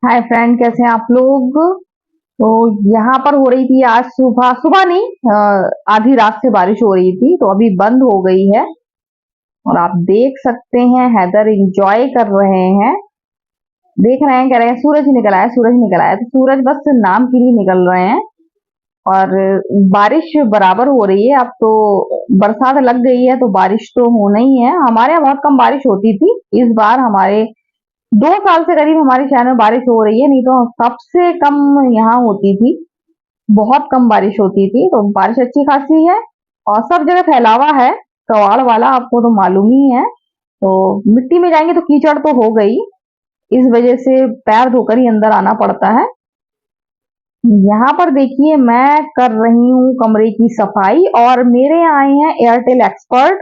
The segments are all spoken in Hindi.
हाय फ्रेंड, कैसे हैं आप लोग। तो यहाँ पर हो रही थी आज सुबह सुबह नहीं, आधी रात से बारिश हो रही थी, तो अभी बंद हो गई है। और आप देख सकते हैं हैदर एंजॉय कर रहे हैं। देख रहे हैं, कह रहे हैं सूरज निकल आया, सूरज निकल आया। तो सूरज बस नाम के लिए निकल रहे हैं। और बारिश बराबर हो रही है अब तो। बरसात लग गई है तो बारिश तो होना ही है। हमारे यहाँ बहुत कम बारिश होती थी। इस बार हमारे 2 साल से करीब हमारे शहर में बारिश हो रही है, नहीं तो सबसे कम यहाँ होती थी। बहुत कम बारिश होती थी, तो बारिश अच्छी खासी है। और सब जगह फैलावा है, कवाड़ वाला, आपको तो मालूम ही है। तो मिट्टी में जाएंगे तो कीचड़ तो हो गई। इस वजह से पैर धोकर ही अंदर आना पड़ता है। यहाँ पर देखिए, मैं कर रही हूँ कमरे की सफाई, और मेरे यहाँ आए हैं एयरटेल एक्सपर्ट,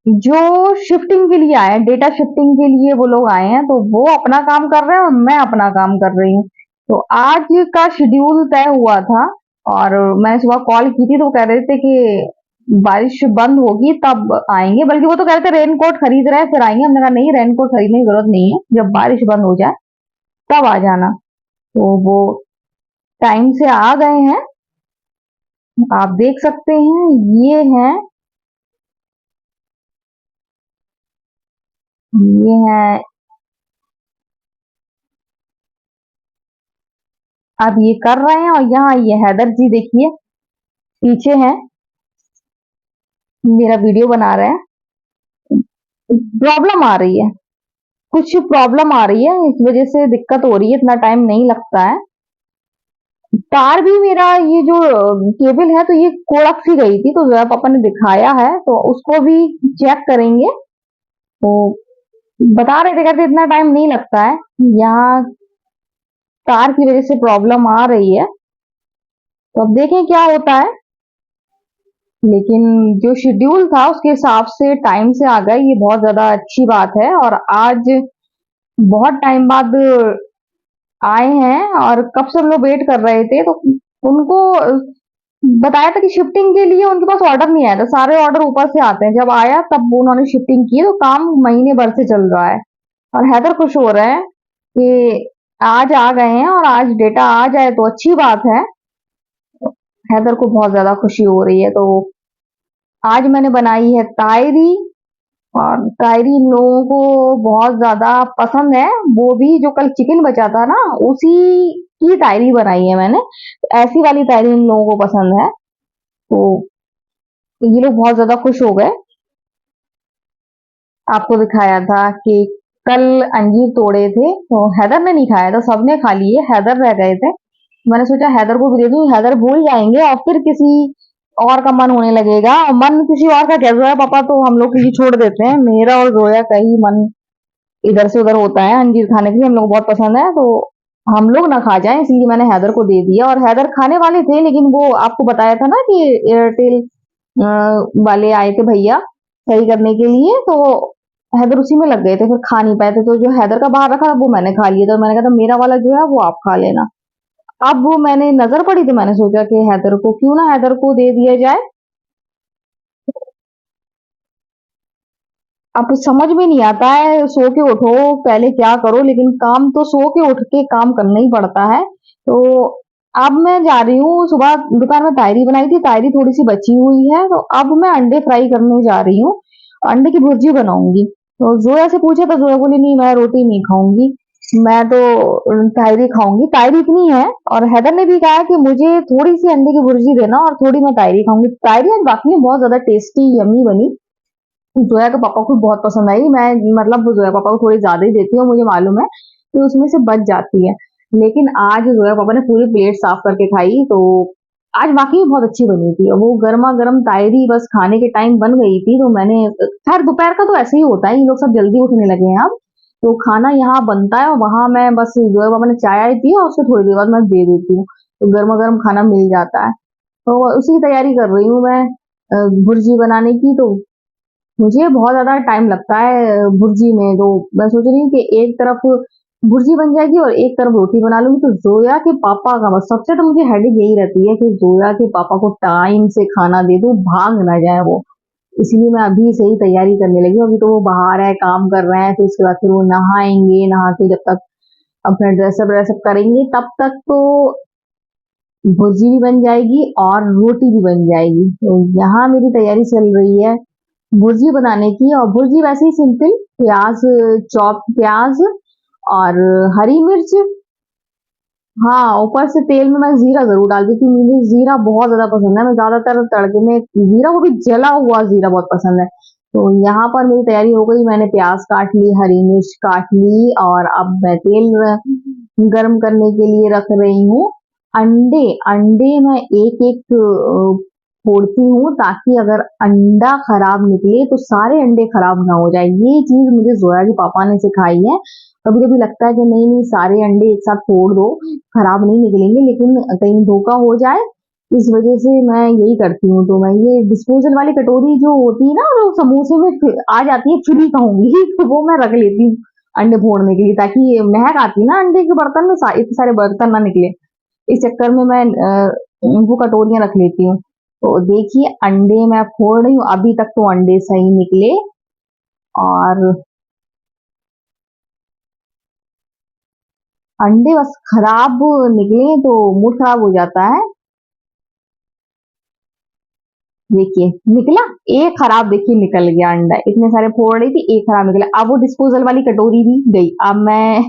जो शिफ्टिंग के लिए आए हैं, डेटा शिफ्टिंग के लिए वो लोग आए हैं। तो वो अपना काम कर रहे हैं और मैं अपना काम कर रही हूँ। तो आज का शेड्यूल तय हुआ था, और मैंने सुबह कॉल की थी तो वो कह रहे थे कि बारिश बंद होगी तब आएंगे। बल्कि वो तो कह रहे थे रेन कोट खरीद रहे हैं फिर आएंगे। हमने कहा नहीं, रेन कोट खरीदने की जरूरत नहीं है, जब बारिश बंद हो जाए तब आ जाना। तो वो टाइम से आ गए हैं। आप देख सकते हैं, ये हैं, अब ये कर रहे हैं। और यहाँ ये हैदर जी देखिए, पीछे हैं, मेरा वीडियो बना रहे हैं। प्रॉब्लम आ रही है, कुछ प्रॉब्लम आ रही है, इस वजह से दिक्कत हो रही है, इतना टाइम नहीं लगता है। तार भी मेरा, ये जो केबल है, तो ये कोड़क सी गई थी, तो जरा पापा ने दिखाया है, तो उसको भी चेक करेंगे। तो बता रहे थे, कहते इतना टाइम नहीं लगता है। यहाँ तार की वजह से प्रॉब्लम आ रही है, तो अब देखें क्या होता है। लेकिन जो शेड्यूल था उसके हिसाब से टाइम से आ गए, ये बहुत ज्यादा अच्छी बात है। और आज बहुत टाइम बाद आए हैं, और कब से हम लोग वेट कर रहे थे। तो उनको बताया था कि शिफ्टिंग के लिए उनके पास ऑर्डर नहीं आया था, सारे ऑर्डर ऊपर से आते हैं। जब आया तब उन्होंने शिफ्टिंग की, तो काम महीने भर से चल रहा है। और हैदर खुश हो रहे हैं कि आज आ गए हैं, और आज डेटा आ जाए तो अच्छी बात है। हैदर को बहुत ज्यादा खुशी हो रही है। तो आज मैंने बनाई है तायरी, और तायरी इन लोगों को बहुत ज्यादा पसंद है। वो भी जो कल चिकन बचा था ना, उसी की तायरी बनाई है मैंने। तो ऐसी वाली तायरी इन लोगों को पसंद है। तो ये लोग बहुत ज्यादा खुश हो गए। आपको दिखाया था कि कल अंजीर तोड़े थे, तो हैदर ने नहीं खाया था, सबने खा लिए, हैदर रह गए थे। मैंने सोचा हैदर को भी दे दूं, हैदर भूल जाएंगे और फिर किसी और का मन होने लगेगा। और मन किसी और का क्या, जोया पापा तो हम लोग के लिए छोड़ देते हैं, मेरा और जोया का ही मन इधर से उधर होता है अंजीर खाने के लिए। हम लोग को बहुत पसंद है, तो हम लोग ना खा जाएं, इसलिए मैंने हैदर को दे दिया। और हैदर खाने वाले थे, लेकिन वो आपको बताया था ना कि एयरटेल वाले आए थे भैया सही करने के लिए, तो हैदर उसी में लग गए थे, फिर खा नहीं पाए थे। तो जो हैदर का बाहर रखा था वो मैंने खा लिया। तो मैंने कहा था मेरा वाला जो है वो आप खा लेना। अब वो मैंने नजर पड़ी तो मैंने सोचा कि हैदर को क्यों ना हैदर को दे दिया जाए। अब समझ में नहीं आता है, सो के उठो पहले क्या करो, लेकिन काम तो सो के उठ के काम करना ही पड़ता है। तो अब मैं जा रही हूँ, सुबह दोपहर में तायरी बनाई थी, तायरी थोड़ी सी बची हुई है, तो अब मैं अंडे फ्राई करने जा रही हूँ। अंडे की भुर्जी बनाऊंगी। तो जोया से पूछा तो जोया बोली नहीं, मैं रोटी नहीं खाऊंगी, मैं तो तायरी खाऊंगी। तायरी इतनी है। और हैदर ने भी कहा कि मुझे थोड़ी सी अंडे की भुर्जी देना और थोड़ी मैं तायरी खाऊंगी। तायरी आज वाकई में बहुत ज्यादा टेस्टी यम्मी बनी। जोया के पापा को बहुत पसंद आई। मैं मतलब जोया पापा को थोड़ी ज्यादा ही देती हूँ, मुझे मालूम है कि उसमें से बच जाती है। लेकिन आज जोया पापा ने पूरी प्लेट साफ करके खाई, तो आज वाकई बहुत अच्छी बनी थी। वो गर्मा गर्म तायरी बस खाने के टाइम बन गई थी, तो मैंने, खैर दोपहर का तो ऐसे ही होता है, ये लोग सब जल्दी उठने लगे हैं अब। तो खाना यहाँ बनता है और वहां मैं बस जोया पापा ने चाय आई पी और उसके थोड़ी देर बाद मैं दे देती हूँ, तो गर्मा गर्म खाना मिल जाता है। तो उसी की तैयारी कर रही हूँ मैं, भुर्जी बनाने की। तो मुझे बहुत ज़्यादा टाइम लगता है भुर्जी में। तो मैं सोच रही हूँ कि एक तरफ भुर्जी बन जाएगी और एक तरफ रोटी बना लूंगी। तो जोया के पापा का बस सबसे तो मुझे हेडेक यही रहती है कि जोया के पापा को टाइम से खाना दे दूं, भाग ना जाए वो। इसलिए मैं अभी से ही तैयारी करने लगी हूँ। अभी तो वो बाहर है, काम कर रहे हैं, फिर उसके बाद फिर वो नहाएंगे, नहा के जब तक अपना ड्रेसअप व्रेसअप करेंगे तब तक तो भुर्जी भी बन जाएगी और रोटी भी बन जाएगी। तो यहाँ मेरी तैयारी चल रही है भुर्जी बनाने की, और भुर्जी वैसे ही सिंपल प्याज, चॉप प्याज और हरी मिर्च। हाँ, ऊपर से तेल में मैं जीरा जरूर डाल देती हूँ, मुझे जीरा बहुत ज्यादा पसंद है। मैं ज्यादातर तड़के में जीरा, वो भी जला हुआ जीरा बहुत पसंद है। तो यहाँ पर मेरी तैयारी हो गई, मैंने प्याज काट ली, हरी मिर्च काट ली, और अब मैं तेल गरम करने के लिए रख रही हूँ। अंडे अंडे मैं एक एक फोड़ती हूँ, ताकि अगर अंडा खराब निकले तो सारे अंडे खराब ना हो जाए। ये चीज मुझे जोया के पापा ने सिखाई है। कभी कभी लगता है कि नहीं नहीं, सारे अंडे एक साथ फोड़ दो, खराब नहीं निकलेंगे, लेकिन कहीं धोखा हो जाए, इस वजह से मैं यही करती हूँ। तो मैं ये डिस्पोजल वाली कटोरी जो होती है ना, जो समोसे में आ जाती है फ्री कहूंगी, तो वो मैं रख लेती हूँ अंडे फोड़ने के लिए, ताकि ये महक आती है ना अंडे के बर्तन में, इतने सारे बर्तन ना निकले। इस चक्कर में मैं वो कटोरियां रख लेती हूँ। तो देखिए अंडे मैं फोड़ रही हूँ, अभी तक तो अंडे सही निकले, और अंडे बस खराब निकले तो मूड खराब हो जाता है। देखिए निकला, एक खराब देखिए निकल गया अंडा, इतने सारे फोड़ रही थी, एक खराब निकला। अब वो डिस्पोजल वाली कटोरी भी गई, अब मैं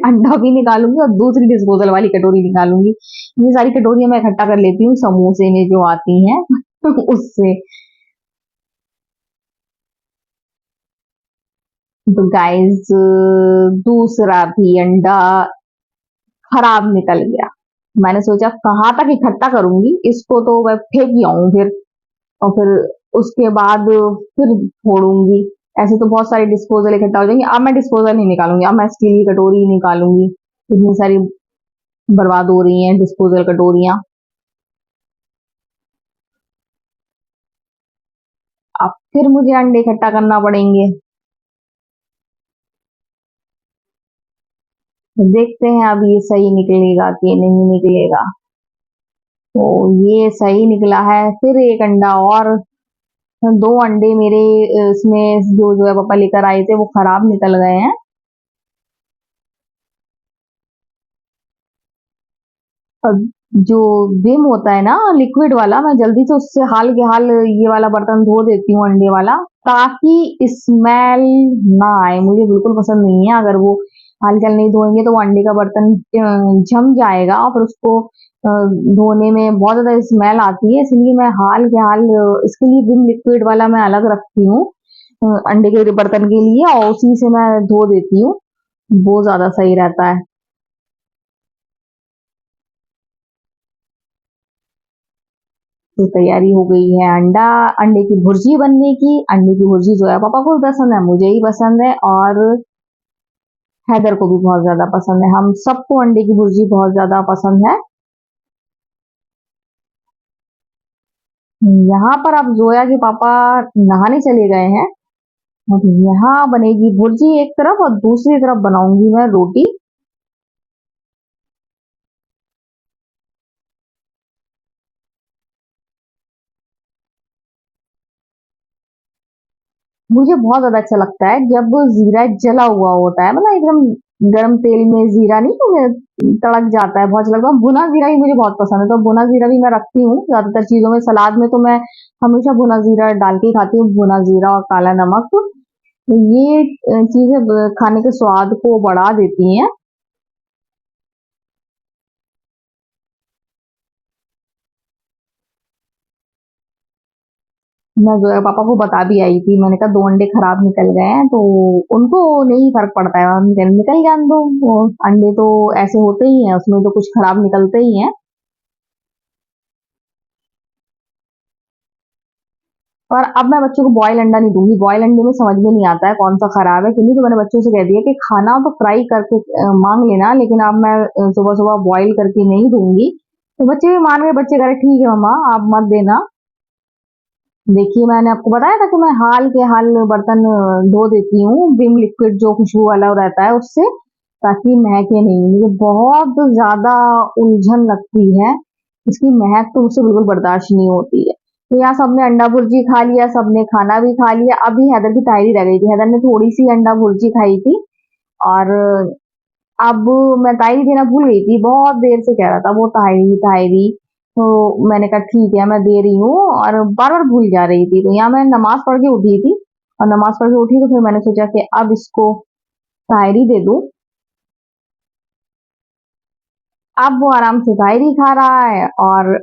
अंडा भी निकालूंगी और दूसरी डिस्पोजल वाली कटोरी निकालूंगी। ये सारी कटोरियां मैं इकट्ठा कर लेती हूँ समोसे में जो आती हैं उससे। तो गाइस, दूसरा भी अंडा खराब निकल गया। मैंने सोचा कहाँ तक इकट्ठा करूंगी इसको, तो मैं फेंक ही आऊं फिर, और फिर उसके बाद फिर फोड़ूंगी। ऐसे तो बहुत सारे डिस्पोजल इकट्ठा हो जाएंगे। अब मैं डिस्पोजल नहीं निकालूंगी, अब मैं स्टील की कटोरी निकालूंगी। इतनी सारी बर्बाद हो रही हैं डिस्पोजल कटोरियां। अब फिर मुझे अंडे इकट्ठा करना पड़ेंगे। देखते हैं अब ये सही निकलेगा कि नहीं निकलेगा। तो ये सही निकला है, फिर एक अंडा और। दो अंडे मेरे इसमें जो है पापा लेकर आए थे, वो खराब निकल गए हैं। अब जो विम होता है ना लिक्विड वाला, मैं जल्दी से उससे हाल के हाल ये वाला बर्तन धो देती हूँ अंडे वाला, ताकि स्मेल ना आए। मुझे बिल्कुल पसंद नहीं है अगर वो हाल के हाल नहीं धोएंगे, तो वो अंडे का बर्तन जम जाएगा और फिर उसको धोने में बहुत ज्यादा स्मेल आती है। इसलिए मैं हाल के हाल इसके लिए विम लिक्विड वाला मैं अलग रखती हूँ अंडे के बर्तन के लिए, और उसी से मैं धो देती हूँ, वो ज्यादा सही रहता है। तो तैयारी हो गई है अंडे की भुर्जी बनने की। अंडे की भुर्जी जो है पापा को भी पसंद है, मुझे ही पसंद है, और हैदर को भी बहुत ज्यादा पसंद है। हम सबको अंडे की भुर्जी बहुत ज्यादा पसंद है। यहाँ पर अब जोया के पापा नहाने चले गए हैं। अब यहाँ बनेगी भुर्जी एक तरफ, और दूसरी तरफ बनाऊंगी मैं रोटी। मुझे बहुत ज्यादा अच्छा लगता है जब जीरा जला हुआ होता है, मतलब एकदम गरम तेल में जीरा नहीं तड़क जाता है, बहुत अच्छा लगता है। भुना जीरा ही मुझे बहुत पसंद है, तो भुना जीरा भी मैं रखती हूँ ज्यादातर चीजों में। सलाद में तो मैं हमेशा भुना जीरा डाल के ही खाती हूँ, भुना जीरा और काला नमक। तो ये चीजें खाने के स्वाद को बढ़ा देती हैं। मैं जो है पापा को बता भी आई थी, मैंने कहा दो अंडे खराब निकल गए हैं, तो उनको नहीं फर्क पड़ता है, निकल जान दो, वो अंडे तो ऐसे होते ही हैं, उसमें तो कुछ खराब निकलते ही हैं। और अब मैं बच्चों को बॉयल अंडा नहीं दूंगी, बॉयल अंडे में समझ में नहीं आता है कौन सा खराब है कि नहीं। तो मैंने बच्चों से कह दिया कि खाना तो फ्राई करके मांग लेना, लेकिन अब मैं सुबह सुबह बॉयल करके नहीं दूंगी। तो बच्चे भी मान गए, बच्चे कह रहे ठीक है मम्मा आप मत देना। देखिए मैंने आपको बताया था कि मैं हाल के हाल बर्तन धो देती हूँ विम लिक्विड जो खुशबू वाला रहता है उससे, ताकि महके नहीं। मुझे बहुत ज्यादा उलझन लगती है, इसकी महक तो मुझसे बिल्कुल बर्दाश्त नहीं होती है। तो यहाँ सबने अंडा भुर्जी खा लिया, सबने खाना भी खा लिया। अभी हैदर की तायरी रह गई थी, हैदर ने थोड़ी सी अंडा भुर्जी खाई थी। और अब मैं तायरी देना भूल गई थी, बहुत देर से कह रहा था वो तायरी तायरी। तो मैंने कहा ठीक है मैं दे रही हूँ, और बार बार भूल जा रही थी। तो यहाँ मैं नमाज पढ़ के उठी थी, और नमाज पढ़ के उठी तो फिर मैंने सोचा कि अब इसको तायरी दे दूं। अब वो आराम से तायरी खा रहा है। और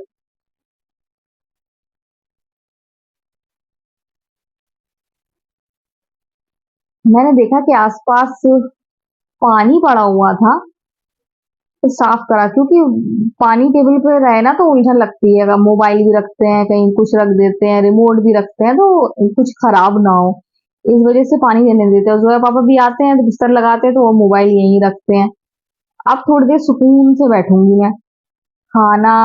मैंने देखा कि आसपास पानी पड़ा हुआ था, तो साफ करा, क्योंकि पानी टेबल पे रहे ना तो उलझन लगती है। अगर मोबाइल भी रखते हैं, कहीं कुछ रख देते हैं, रिमोट भी रखते हैं, तो कुछ खराब ना हो, इस वजह से पानी देने देते हैं। जोया पापा भी आते हैं तो बिस्तर लगाते हैं, तो वो मोबाइल यहीं रखते हैं। अब थोड़ी देर सुकून से बैठूंगी मैं। खाना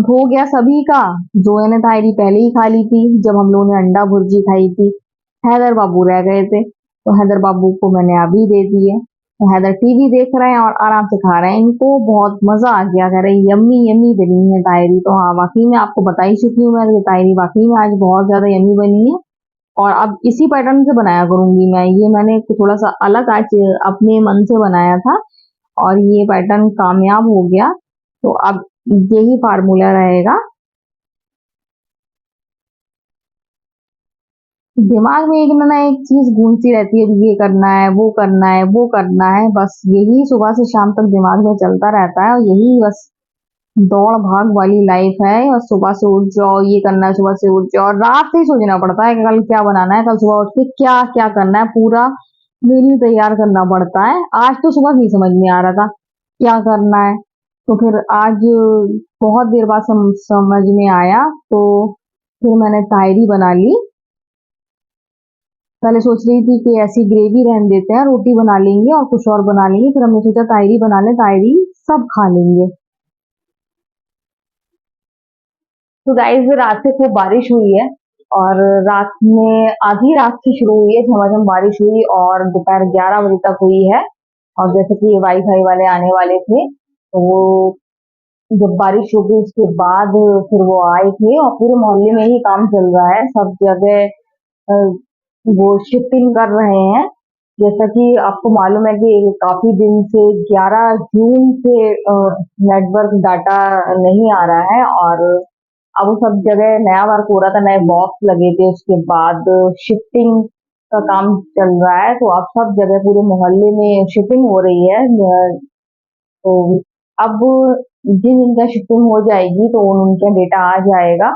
हो गया सभी का। जोया ने तायरी पहले ही खा ली थी जब हम लोगों ने अंडा भुर्जी खाई थी। हैदर बाबू रह गए थे, तो हैदर बाबू को मैंने अभी दे दिए। तो हैदर टीवी देख रहे हैं और आराम से खा रहे हैं। इनको बहुत मजा आ गया, कह रहे यम्मी यम्मी बनी है तायरी। तो हाँ, वाकई में आपको बता ही चुकी हूँ मैं कि तायरी वाकई में आज बहुत ज्यादा यम्मी बनी है। और अब इसी पैटर्न से बनाया करूंगी मैं। ये मैंने थोड़ा सा अलग आज अपने मन से बनाया था, और ये पैटर्न कामयाब हो गया। तो अब यही फार्मूला रहेगा। दिमाग में एक ना एक चीज गूंजती रहती है, ये करना है, वो करना है, वो करना है, बस यही सुबह से शाम तक दिमाग में चलता रहता है। और यही बस दौड़ भाग वाली लाइफ है। और सुबह से उठ जाओ, ये करना है, सुबह से उठ जाओ, और रात से ही सोचना पड़ता है कि कल क्या बनाना है, कल सुबह उठ के क्या क्या करना है, पूरा मेन्यू तैयार करना पड़ता है। आज तो सुबह नहीं समझ में आ रहा था क्या करना है, तो फिर आज बहुत देर बाद समझ में आया। तो फिर मैंने तायरी बना ली। पहले सोच रही थी कि ऐसी ग्रेवी रहने देते हैं, रोटी बना लेंगे और कुछ और बना लेंगे। फिर हमने सोचा तायरी बना लें, तायरी सब खा लेंगे। तो गाइस रात से खूब बारिश हुई है, और रात में आधी रात से शुरू हुई है, झमाझम बारिश हुई और दोपहर 11 बजे तक हुई है। और जैसे कि वाईफाई वाले आने वाले थे, तो वो जब बारिश हो गई उसके बाद फिर वो आए थे, और पूरे मोहल्ले में ही काम चल रहा है, सब जगह अ, वो शिफ्टिंग कर रहे हैं। जैसा कि आपको मालूम है कि काफी दिन से 11 जून से नेटवर्क डाटा नहीं आ रहा है, और अब वो सब जगह नया वर्क हो रहा था, नए बॉक्स लगे थे, उसके बाद शिफ्टिंग का काम चल रहा है। तो अब सब जगह पूरे मोहल्ले में शिफ्टिंग हो रही है। तो अब जिन जिनका शिफ्टिंग हो जाएगी तो उनका डेटा आ जाएगा।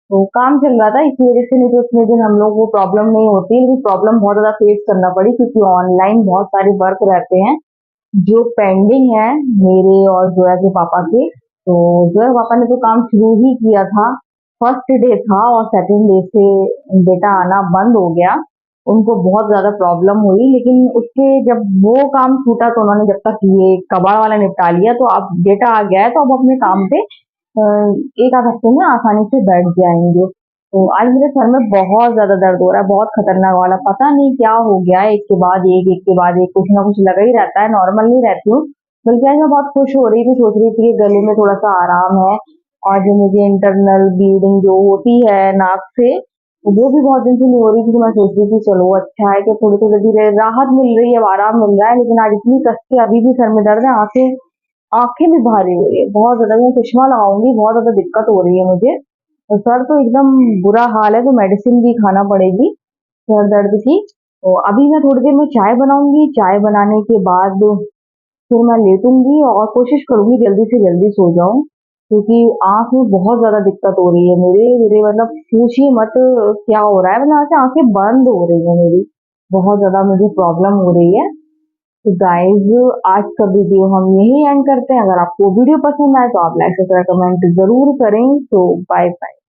तो काम चल रहा था, इसी वजह से नहीं तो उतने दिन हम लोग को प्रॉब्लम नहीं होती, लेकिन प्रॉब्लम बहुत ज्यादा फेस करना पड़ी, क्योंकि ऑनलाइन बहुत सारे वर्क रहते हैं जो पेंडिंग है, मेरे और जोया के पापा के। तो जोया के पापा ने तो काम शुरू ही किया था, फर्स्ट डे था, और सेकंड डे से डेटा आना बंद हो गया। उनको बहुत ज्यादा प्रॉब्लम हुई, लेकिन उसके जब वो काम छूटा तो उन्होंने जब तक ये कबाड़ वाला निपटा लिया, तो अब डेटा आ गया है, तो अब अपने काम पे एक आध हफ्ते में आसानी से बैठ जाएंगे। तो आज मेरे सर में बहुत ज्यादा दर्द हो रहा है, बहुत खतरनाक वाला, पता नहीं क्या हो गया है, एक के बाद एक के बाद एक, कुछ ना कुछ लगा ही रहता है, नॉर्मल नहीं रहती हूँ। बल्कि आज मैं बहुत खुश हो रही थी, सोच रही थी कि गले में थोड़ा सा आराम है, और जो मुझे इंटरनल ब्लीडिंग जो होती है नाक से, वो भी बहुत दिन से नहीं हो रही थी। तो मैं सोच रही थी चलो अच्छा है कि थोड़ी थोड़ी धीरे राहत मिल रही है, अब आराम मिल रहा है। लेकिन आज इतनी कस के अभी भी सर में दर्द है, आंखें आंखें भी भारी हो रही है बहुत ज्यादा। मैं चश्मा लगाऊंगी, बहुत ज्यादा दिक्कत हो रही है मुझे। तो सर तो एकदम बुरा हाल है, तो मेडिसिन भी खाना पड़ेगी सर दर्द की। तो अभी मैं थोड़ी देर में चाय बनाऊंगी, चाय बनाने के बाद फिर मैं लेटूंगी और कोशिश करूंगी जल्दी से जल्दी सो जाऊं, क्योंकि आंख में बहुत ज्यादा दिक्कत हो रही है मेरे मेरे मतलब पूछिए मत क्या हो रहा है, मतलब यहाँ से आंखें बंद हो रही है मेरी, बहुत ज्यादा मुझे प्रॉब्लम हो रही है। तो गाइज आज का वीडियो हम यही एंड करते हैं। अगर आपको वीडियो पसंद आए तो आप लाइक शेयर कमेंट जरूर करें। तो बाय बाय।